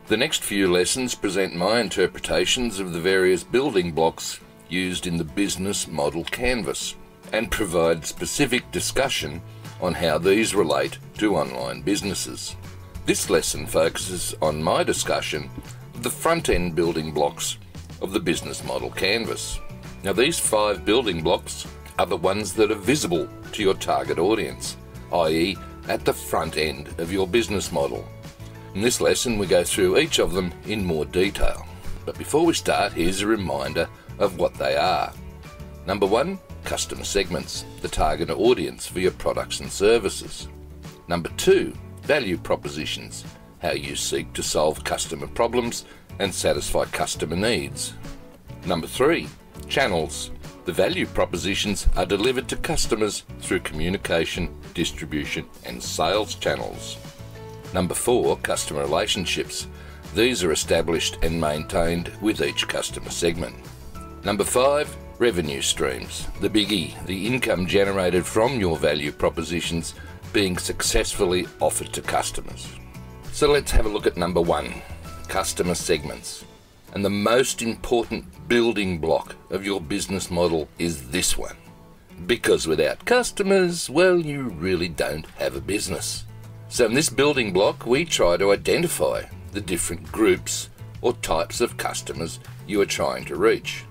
The next few lessons present my interpretations of the various building blocks used in the business model canvas and provide specific discussion on how these relate to online businesses. This lesson focuses on my discussion of the front-end building blocks of the business model canvas. Now, these 5 building blocks are the ones that are visible to your target audience, i.e. at the front end of your business model. In this lesson, we go through each of them in more detail. But before we start, here's a reminder of what they are. Number 1, customer segments, the target audience for your products and services. Number 2, value propositions, how you seek to solve customer problems and satisfy customer needs. Number 3, channels. The value propositions are delivered to customers through communication, distribution and sales channels. Number 4, customer relationships. These are established and maintained with each customer segment. Number 5, revenue streams. The biggie, the income generated from your value propositions being successfully offered to customers. So let's have a look at number 1, customer segments. And the most important building block of your business model is this one. Because without customers, well, you really don't have a business. So in this building block, we try to identify the different groups or types of customers you are trying to reach.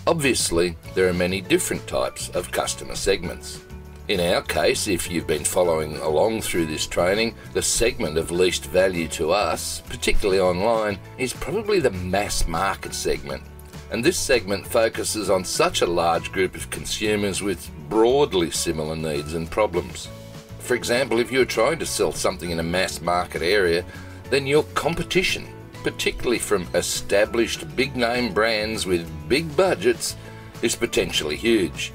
Obviously, there are many different types of customer segments. In our case, if you've been following along through this training, the segment of least value to us, particularly online, is probably the mass market segment. And this segment focuses on such a large group of consumers with broadly similar needs and problems. For example, if you're trying to sell something in a mass market area, then your competition, particularly from established big-name brands with big budgets, is potentially huge.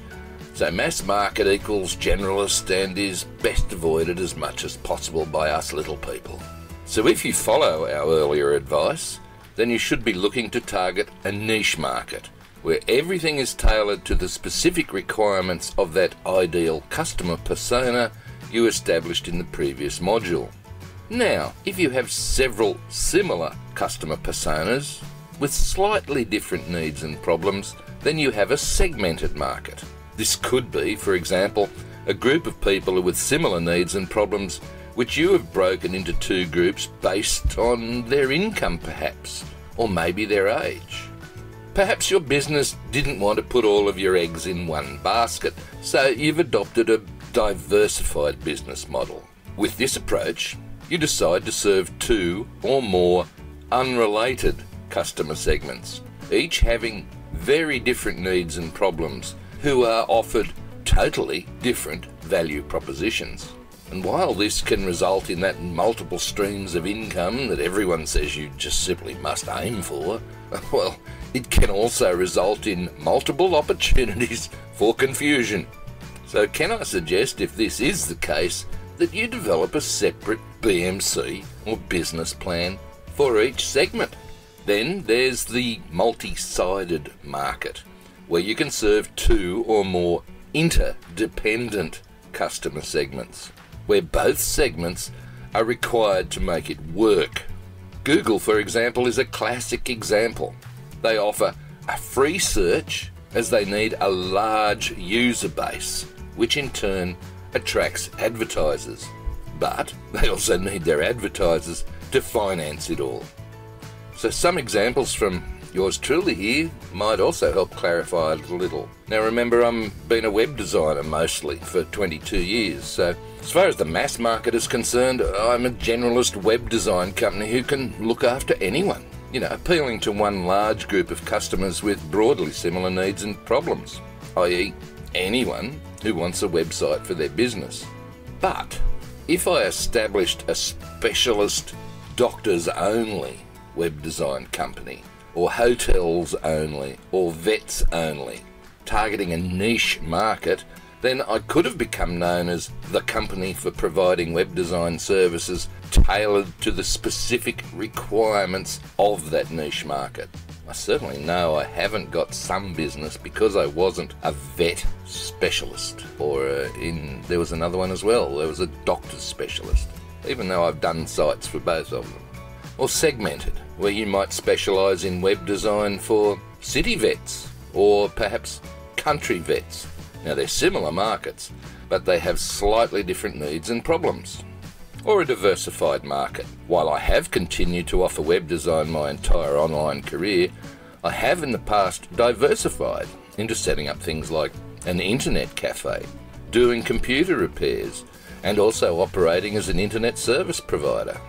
So mass market equals generalist and is best avoided as much as possible by us little people. So if you follow our earlier advice, then you should be looking to target a niche market, where everything is tailored to the specific requirements of that ideal customer persona you established in the previous module. Now, if you have several similar customer personas with slightly different needs and problems, then you have a segmented market. This could be, for example, a group of people with similar needs and problems which you have broken into 2 groups based on their income perhaps, or maybe their age. Perhaps your business didn't want to put all of your eggs in one basket, so you've adopted a diversified business model. With this approach, you decide to serve 2 or more unrelated customer segments, each having very different needs and problems, who are offered totally different value propositions. And while this can result in that multiple streams of income that everyone says you just simply must aim for, well, it can also result in multiple opportunities for confusion. So can I suggest, if this is the case, that you develop a separate BMC or business plan for each segment? Then there's the multi-sided market, where you can serve 2 or more interdependent customer segments, where both segments are required to make it work. Google, for example, is a classic example. They offer a free search as they need a large user base, which in turn attracts advertisers. But they also need their advertisers to finance it all. So some examples from yours truly here might also help clarify a little. Now remember, I've been a web designer mostly for 22 years, so as far as the mass market is concerned, I'm a generalist web design company who can look after anyone, appealing to one large group of customers with broadly similar needs and problems, i.e. anyone who wants a website for their business. But if I established a specialist doctors only web design company, or hotels only, or vets only, targeting a niche market, then I could have become known as the company for providing web design services tailored to the specific requirements of that niche market. I certainly know I haven't got some business because I wasn't a vet specialist, or there was another one as well, there was a doctor's specialist, even though I've done sites for both of them. or segmented, where you might specialise in web design for city vets or perhaps country vets. Now they're similar markets, but they have slightly different needs and problems. Or a diversified market. While I have continued to offer web design my entire online career, I have in the past diversified into setting up things like an internet cafe, doing computer repairs, and also operating as an internet service provider.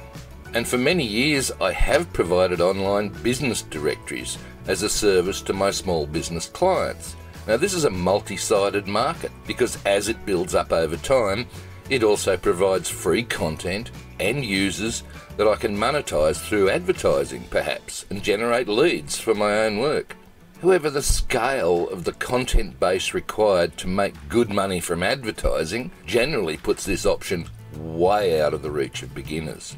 And for many years I have provided online business directories as a service to my small business clients. Now this is a multi-sided market because as it builds up over time, it also provides free content and users that I can monetize through advertising perhaps and generate leads for my own work. However, the scale of the content base required to make good money from advertising generally puts this option way out of the reach of beginners.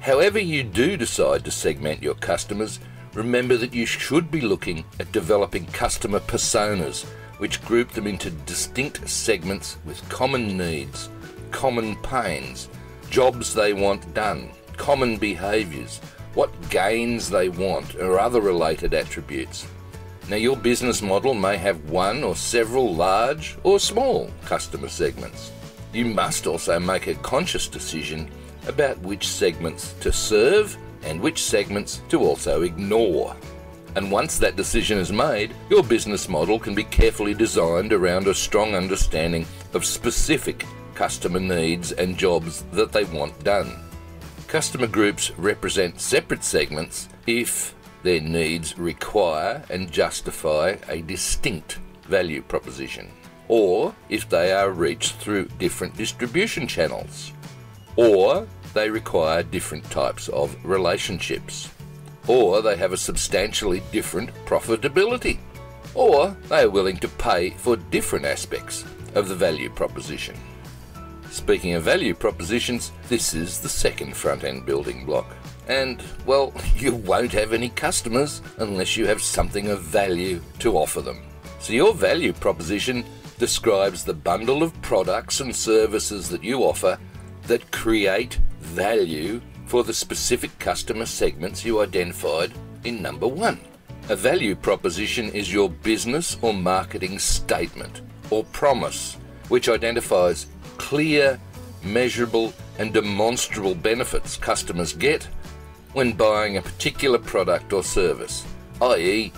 However you do decide to segment your customers, remember that you should be looking at developing customer personas, which group them into distinct segments with common needs, common pains, jobs they want done, common behaviours, what gains they want, or other related attributes. Now your business model may have one or several large or small customer segments. You must also make a conscious decision about which segments to serve and which segments to also ignore. And once that decision is made, your business model can be carefully designed around a strong understanding of specific customer needs and jobs that they want done. Customer groups represent separate segments if their needs require and justify a distinct value proposition, or if they are reached through different distribution channels, or they require different types of relationships, or they have a substantially different profitability, or they are willing to pay for different aspects of the value proposition. Speaking of value propositions, this is the second front-end building block. And, well, you won't have any customers unless you have something of value to offer them. So your value proposition describes the bundle of products and services that you offer that create value for the specific customer segments you identified in number 1. A value proposition is your business or marketing statement or promise, which identifies clear, measurable and demonstrable benefits customers get when buying a particular product or service, i.e.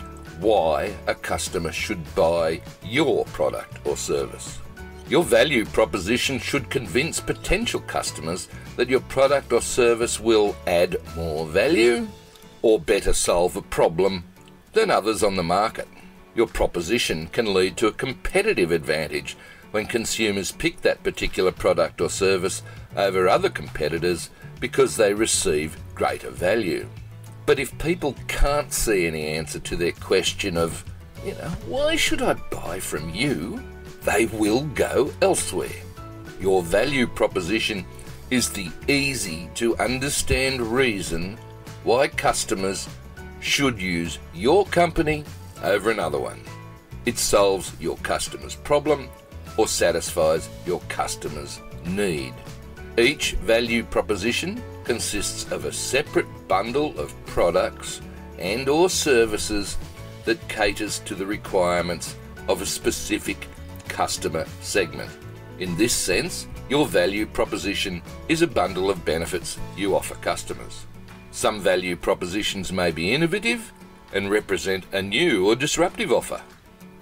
why a customer should buy your product or service. Your value proposition should convince potential customers that your product or service will add more value or better solve a problem than others on the market. Your proposition can lead to a competitive advantage when consumers pick that particular product or service over other competitors because they receive greater value. But if people can't see any answer to their question of, why should I buy from you? They will go elsewhere. Your value proposition is the easy to understand reason why customers should use your company over another one. It solves your customer's problem or satisfies your customer's need. Each value proposition consists of a separate bundle of products and or services that caters to the requirements of a specific customer segment. In this sense, your value proposition is a bundle of benefits you offer customers. Some value propositions may be innovative and represent a new or disruptive offer.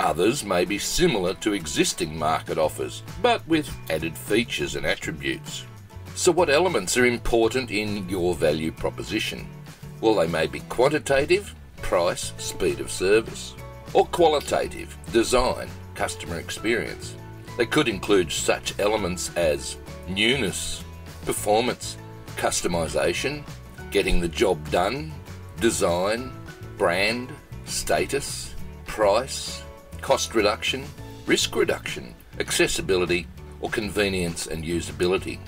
Others may be similar to existing market offers, but with added features and attributes. So what elements are important in your value proposition? Well, they may be quantitative, price, speed of service, or qualitative, design, customer experience. They could include such elements as newness, performance, customization, getting the job done, design, brand, status, price, cost reduction, risk reduction, accessibility, or convenience and usability.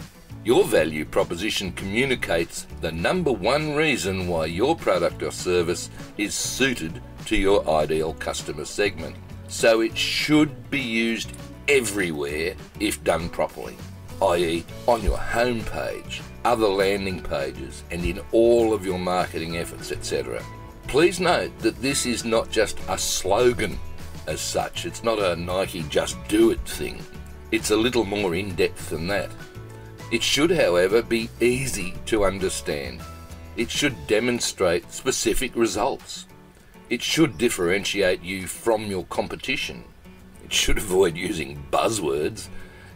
Your value proposition communicates the number one reason why your product or service is suited to your ideal customer segment. So it should be used everywhere if done properly, i.e. on your homepage, other landing pages, and in all of your marketing efforts, etc. Please note that this is not just a slogan as such. It's not a Nike just do it thing. It's a little more in-depth than that. It should, however, be easy to understand. It should demonstrate specific results. It should differentiate you from your competition. It should avoid using buzzwords,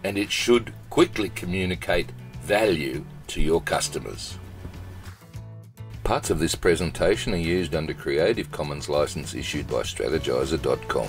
and it should quickly communicate value to your customers. Parts of this presentation are used under Creative Commons license issued by Strategyzer.com.